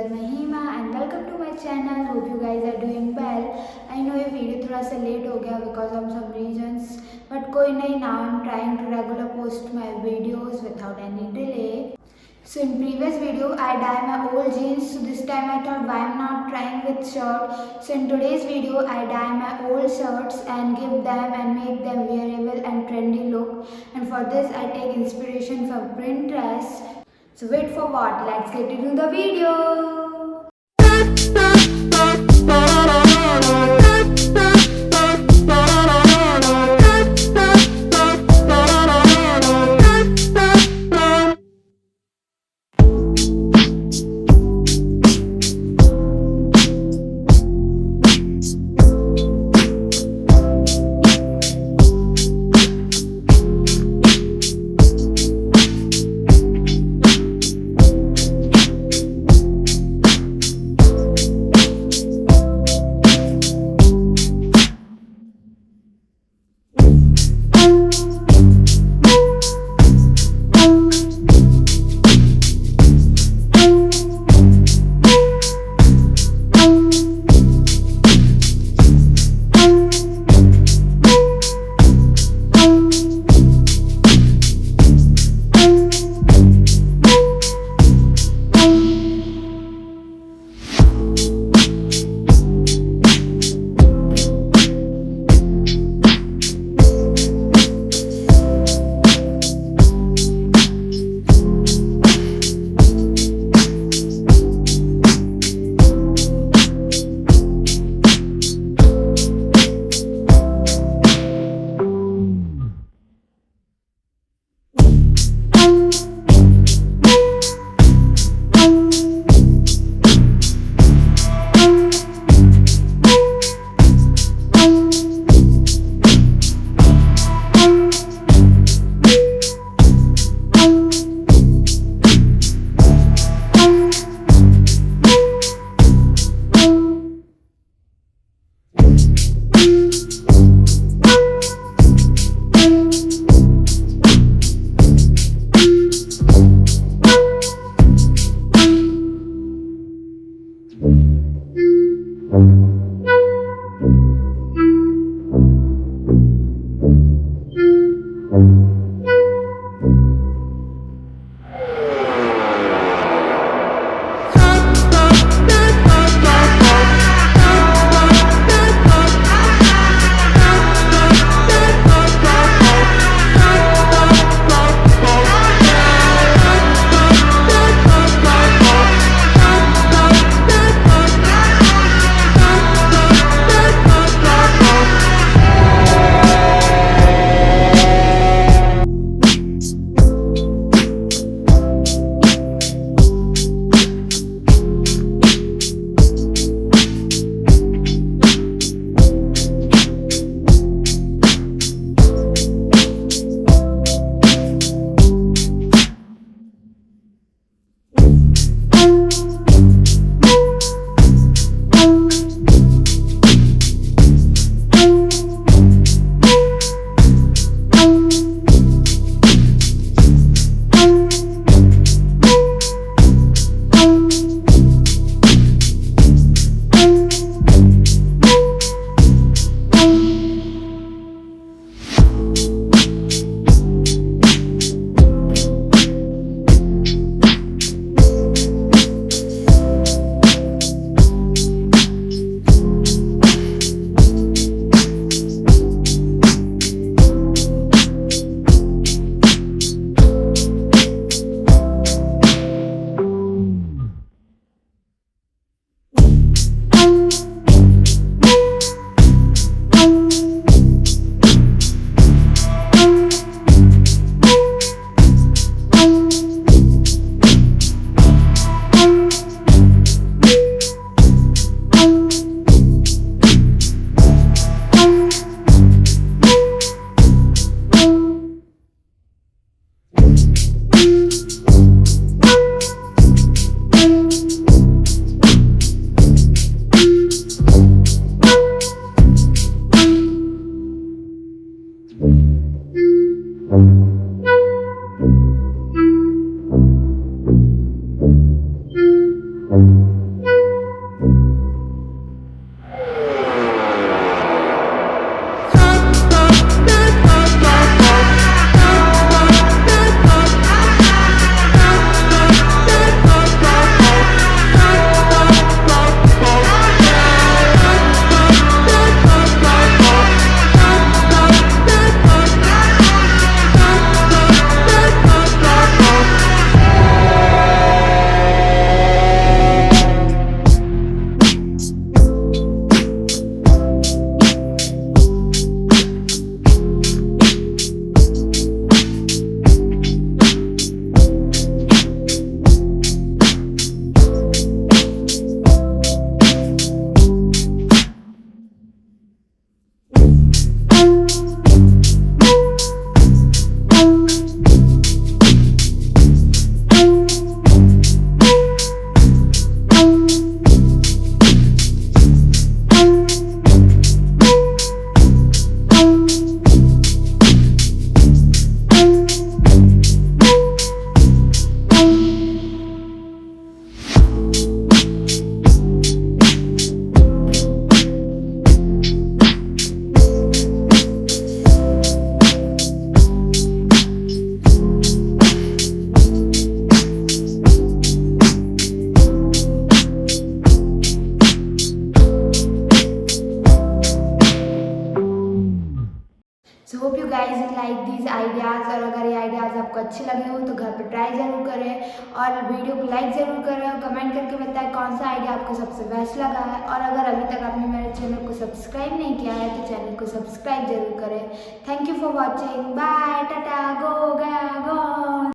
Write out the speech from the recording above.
girl Mahima and welcome to my channel. Hope you guys are doing well. I know ये video थोड़ा सा late हो गया because of some reasons, but कोई नहीं. Now I'm trying to regular post my videos without any delay. So in previous video I dye my old jeans, so this time I thought why I'm not trying with shirt. So in today's video I dye my old shirts and give them and make them wearable and trendy look, and for this I take inspiration from Pinterest. So wait for what? Let's get into the video. आपको अच्छे लगे हो तो घर पर try ज़रूर करें और वीडियो को लाइक ज़रूर करें और कमेंट करके बताएं कौन सा आइडिया आपको सबसे बेस्ट लगा है। और अगर अभी तक आपने मेरे चैनल को सब्सक्राइब नहीं किया है तो चैनल को सब्सक्राइब जरूर करें। Thank you for watching. Bye, ta-ta, go गया गो।